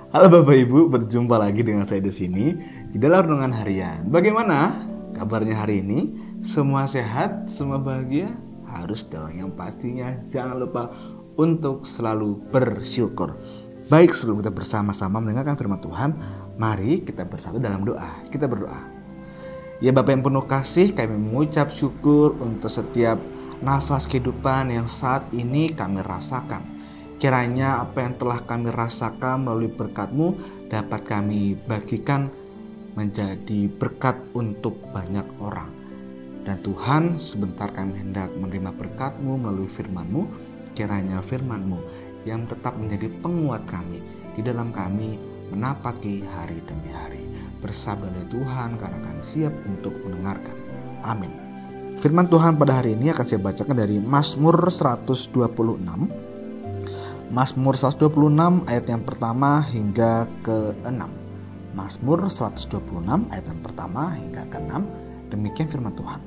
Halo Bapak Ibu, berjumpa lagi dengan saya di sini di dalam renungan harian. Bagaimana kabarnya hari ini? Semua sehat, semua bahagia? Harus dong, yang pastinya jangan lupa untuk selalu bersyukur. Baik, sebelum kita bersama-sama mendengarkan firman Tuhan, mari kita bersatu dalam doa. Kita berdoa. Ya Bapak yang penuh kasih, kami mengucap syukur untuk setiap nafas kehidupan yang saat ini kami rasakan. Kiranya apa yang telah kami rasakan melalui berkat-Mu dapat kami bagikan menjadi berkat untuk banyak orang. Dan Tuhan, sebentar kami hendak menerima berkat-Mu melalui firman-Mu. Kiranya firman-Mu yang tetap menjadi penguat kami di dalam kami menapaki hari demi hari. Bersabdalah Tuhan, karena kami siap untuk mendengarkan. Amin. Firman Tuhan pada hari ini akan saya bacakan dari Mazmur 126. Mazmur 126 ayat yang pertama hingga ke-6. Mazmur 126 ayat yang pertama hingga ke-6. Demikian firman Tuhan.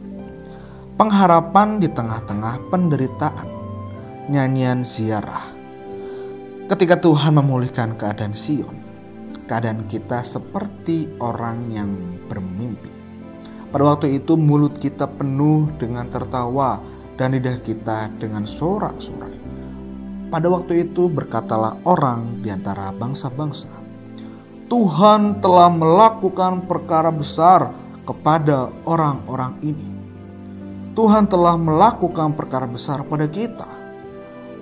Pengharapan di tengah-tengah penderitaan. Nyanyian ziarah. Ketika Tuhan memulihkan keadaan Sion, keadaan kita seperti orang yang bermimpi. Pada waktu itu mulut kita penuh dengan tertawa dan lidah kita dengan sorak-sorai. Pada waktu itu berkatalah orang di antara bangsa-bangsa, Tuhan telah melakukan perkara besar kepada orang-orang ini. Tuhan telah melakukan perkara besar pada kita,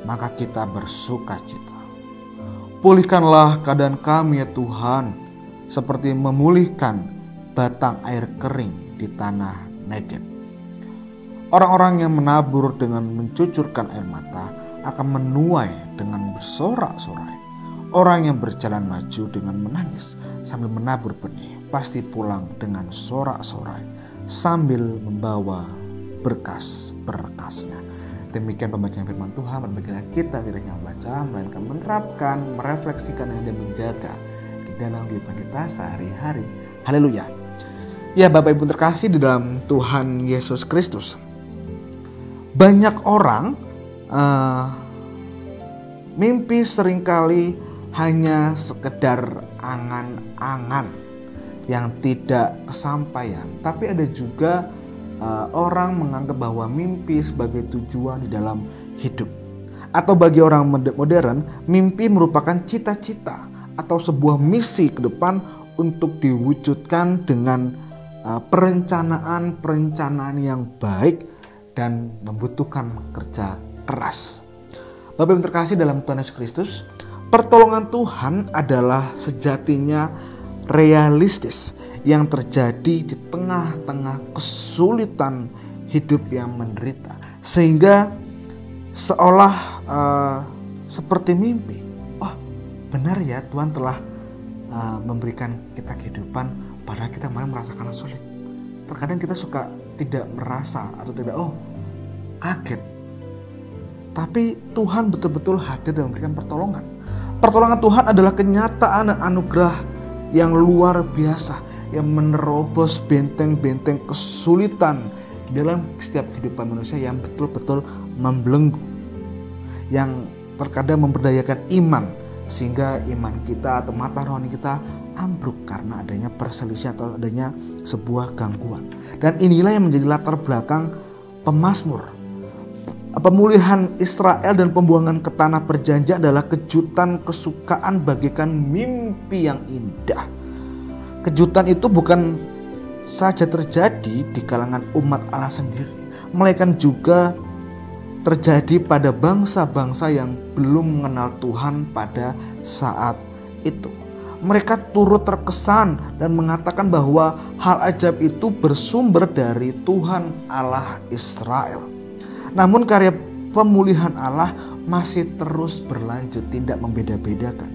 maka kita bersuka cita. Pulihkanlah keadaan kami ya Tuhan, seperti memulihkan batang air kering di tanah Negeb. Orang-orang yang menabur dengan mencucurkan air mata akan menuai dengan bersorak-sorai. Orang yang berjalan maju dengan menangis sambil menabur benih pasti pulang dengan sorak-sorai sambil membawa berkas-berkasnya. Demikian pembacaan firman Tuhan. Berbagilah kita tidak hanya membaca, melainkan menerapkan, merefleksikan dan menjaga di dalam kehidupan kita sehari-hari. Haleluya. Ya Bapak Ibu terkasih di dalam Tuhan Yesus Kristus, banyak orang mimpi seringkali hanya sekedar angan-angan yang tidak kesampaian. Tapi ada juga orang menganggap bahwa mimpi sebagai tujuan di dalam hidup. Atau bagi orang modern, mimpi merupakan cita-cita atau sebuah misi ke depan untuk diwujudkan dengan perencanaan yang baik dan membutuhkan kerja keras. Bapak yang terkasih dalam Tuhan Yesus Kristus, pertolongan Tuhan adalah sejatinya realistis yang terjadi di tengah-tengah kesulitan hidup yang menderita, sehingga seolah seperti mimpi. Oh, benar ya, Tuhan telah memberikan kita kehidupan padahal kita malah merasakan sulit. Terkadang kita suka tidak merasa atau tidak kaget. Tapi Tuhan betul-betul hadir dan memberikan pertolongan. Pertolongan Tuhan adalah kenyataan dan anugerah yang luar biasa, yang menerobos benteng-benteng kesulitan di dalam setiap kehidupan manusia yang betul-betul membelenggu, yang terkadang memberdayakan iman, sehingga iman kita atau mata rohani kita ambruk karena adanya perselisihan atau adanya sebuah gangguan. Dan inilah yang menjadi latar belakang pemazmur. Pemulihan Israel dan pembuangan ke tanah perjanjian adalah kejutan kesukaan bagaikan mimpi yang indah. Kejutan itu bukan saja terjadi di kalangan umat Allah sendiri, melainkan juga terjadi pada bangsa-bangsa yang belum mengenal Tuhan pada saat itu. Mereka turut terkesan dan mengatakan bahwa hal ajaib itu bersumber dari Tuhan Allah Israel. Namun karya pemulihan Allah masih terus berlanjut, tidak membeda-bedakan.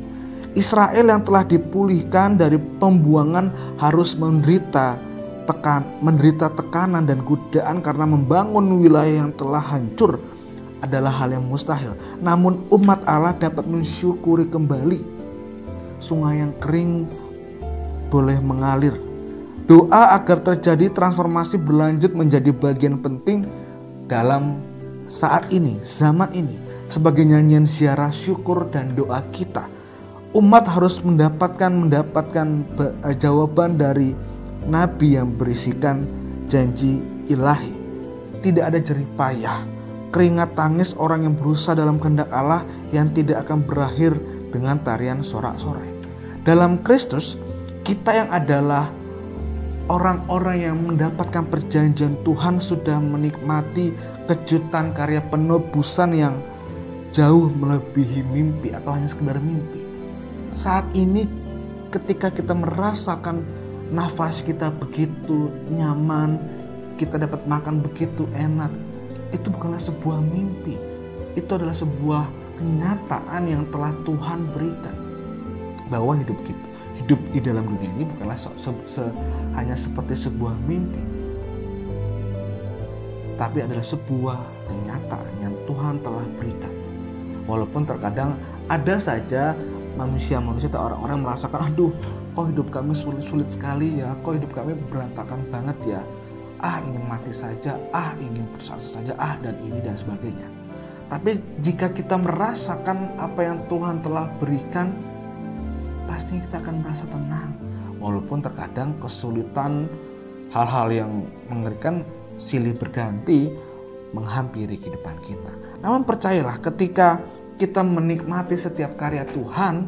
Israel yang telah dipulihkan dari pembuangan harus menderita tekanan dan godaan karena membangun wilayah yang telah hancur adalah hal yang mustahil. Namun umat Allah dapat mensyukuri kembali. Sungai yang kering boleh mengalir. Doa agar terjadi transformasi berlanjut menjadi bagian penting dalam saat ini, zaman ini, sebagai nyanyian ziarah syukur dan doa kita umat harus mendapatkan jawaban dari nabi yang berisikan janji ilahi. Tidak ada jerih payah, keringat tangis orang yang berusaha dalam kehendak Allah yang tidak akan berakhir dengan tarian sorak-sorai. Dalam Kristus, kita yang adalah orang-orang yang mendapatkan perjanjian Tuhan sudah menikmati kejutan karya penebusan yang jauh melebihi mimpi atau hanya sekedar mimpi. Saat ini ketika kita merasakan nafas kita begitu nyaman, kita dapat makan begitu enak, itu bukanlah sebuah mimpi. Itu adalah sebuah kenyataan yang telah Tuhan berikan. Bahwa hidup di dalam dunia ini bukanlah hanya seperti sebuah mimpi, tapi adalah sebuah kenyataan yang Tuhan telah berikan. Walaupun terkadang ada saja manusia-manusia atau orang-orang merasakan, aduh kok hidup kami sulit sekali ya, kok hidup kami berantakan banget ya, ingin mati saja, ingin putus asa saja, dan ini dan sebagainya. Tapi jika kita merasakan apa yang Tuhan telah berikan, pasti kita akan merasa tenang. Walaupun terkadang kesulitan, hal-hal yang mengerikan silih berganti menghampiri kehidupan kita. Namun percayalah, ketika kita menikmati setiap karya Tuhan,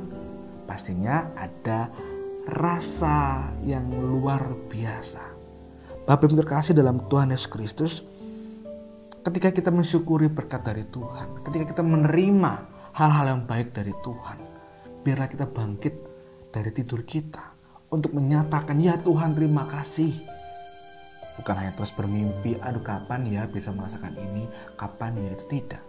pastinya ada rasa yang luar biasa. Bapak Ibu terkasih dalam Tuhan Yesus Kristus, ketika kita mensyukuri berkat dari Tuhan, ketika kita menerima hal-hal yang baik dari Tuhan, biarlah kita bangkit dari tidur kita untuk menyatakan, ya Tuhan terima kasih. Bukan hanya terus bermimpi, aduh kapan ya bisa merasakan ini, kapan ya, itu tidak.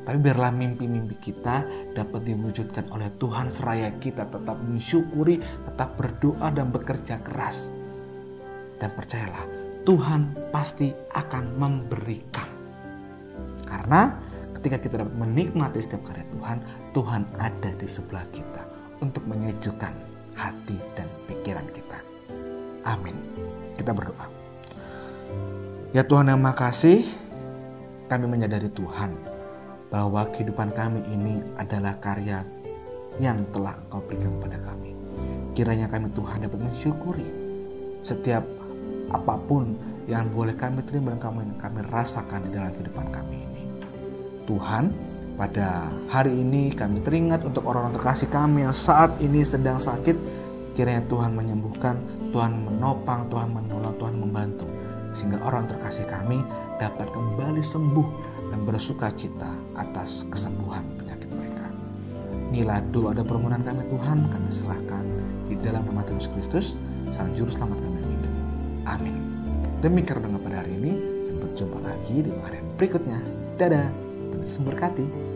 Tapi biarlah mimpi-mimpi kita dapat diwujudkan oleh Tuhan seraya kita tetap mensyukuri, tetap berdoa dan bekerja keras. Dan percayalah, Tuhan pasti akan memberikan. Karena ketika kita dapat menikmati setiap karya Tuhan, Tuhan ada di sebelah kita untuk menyejukkan hati dan pikiran kita. Amin. Kita berdoa. Ya Tuhan yang Maha Kasih, kami menyadari Tuhan bahwa kehidupan kami ini adalah karya yang telah Engkau berikan kepada kami. Kiranya kami Tuhan dapat mensyukuri setiap apapun yang boleh kami terima dan kami rasakan di dalam kehidupan kami ini. Tuhan, pada hari ini kami teringat untuk orang-orang terkasih kami yang saat ini sedang sakit. Kiranya Tuhan menyembuhkan, Tuhan menopang, Tuhan menolong, Tuhan membantu. Sehingga orang terkasih kami dapat kembali sembuh dan bersuka cita atas kesembuhan penyakit mereka. Inilah doa dan permohonan kami Tuhan, kami serahkan di dalam nama Tuhan Yesus Kristus, Sang Juru Selamat kami yang hidup. Amin. Demikian renungan pada hari ini. Sampai jumpa lagi di hari berikutnya. Dadah. Tuhan memberkati.